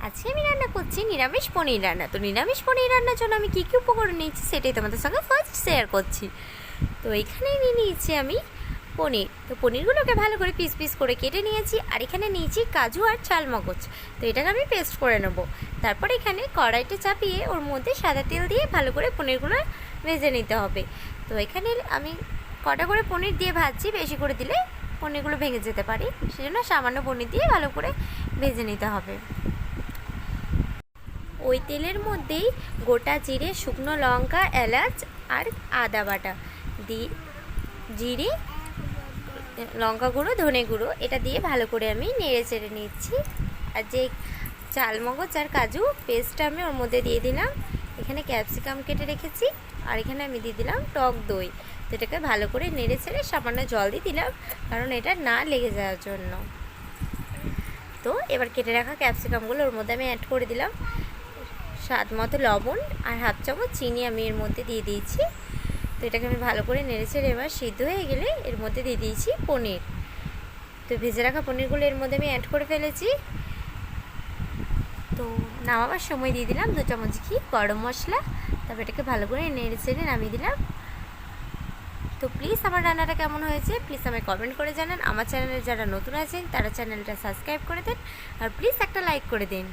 আজকে আমি রান্না করছি নিরামিষ পনির রান্না। তো নিরামিষ পনির রান্নার জন্য আমি কী কী উপকরণ নিয়েছি সেটাই তোমাদের সঙ্গে ফার্স্ট শেয়ার করছি। তো এখানে নিয়ে নিয়েছি আমি পনির। তো পনিরগুলোকে ভালো করে পিস পিস করে কেটে নিয়েছি। আর এখানে নিয়েছি কাজু আর চালমগজ। তো এটাকে আমি পেস্ট করে নেব। তারপর এখানে কড়াইটা চাপিয়ে ওর মধ্যে সাদা তেল দিয়ে ভালো করে পনিরগুলো ভেজে নিতে হবে। তো এখানে আমি কটা করে পনির দিয়ে ভাজছি, বেশি করে দিলে পনিরগুলো ভেঙে যেতে পারে, সেজন্য সামান্য পনির দিয়ে ভালো করে ভেজে নিতে হবে। ওই তেলের মধ্যেই গোটা জিরে, শুকনো লঙ্কা, এলাচ আর আদা বাটা দিয়ে, জিরে, লঙ্কা গুঁড়ো, ধনে গুঁড়ো এটা দিয়ে ভালো করে আমি নেড়ে চেড়ে নিচ্ছি। আর যে চালমগজ আর কাজু পেস্টটা আমি ওর মধ্যে দিয়ে দিলাম। এখানে ক্যাপসিকাম কেটে রেখেছি আর এখানে আমি দিয়ে দিলাম টক দই। তো এটাকে ভালো করে নেড়ে চেড়ে সামান্য জল দিয়ে দিলাম, কারণ এটা না লেগে যাওয়ার জন্য। তো এবার কেটে রাখা ক্যাপসিকামগুলো ওর মধ্যে আমি অ্যাড করে দিলাম। স্বাদ মতো লবণ আর হাফ চামচ চিনি আমি এর মধ্যে দিয়ে দিয়েছি। তো এটাকে আমি ভালো করে নেড়েচেড়ে এবার সিদ্ধ হয়ে গেলে এর মধ্যে দিয়ে দিয়েছি পনির। তো ভেজে রাখা পনিরগুলো এর মধ্যে আমি অ্যাড করে ফেলেছি। তো নামাবার সময় দিয়ে দিলাম 2 চামচ ঘি, গরম মশলা। তারপর এটাকে ভালো করে নেড়েচেড়ে নামিয়ে দিলাম। তো প্লিজ আমার রান্নাটা কেমন হয়েছে প্লিজ আমায় কমেন্ট করে জানান। আমার চ্যানেলে যারা নতুন আছেন তারা চ্যানেলটা সাবস্ক্রাইব করে দেন আর প্লিজ একটা লাইক করে দিন।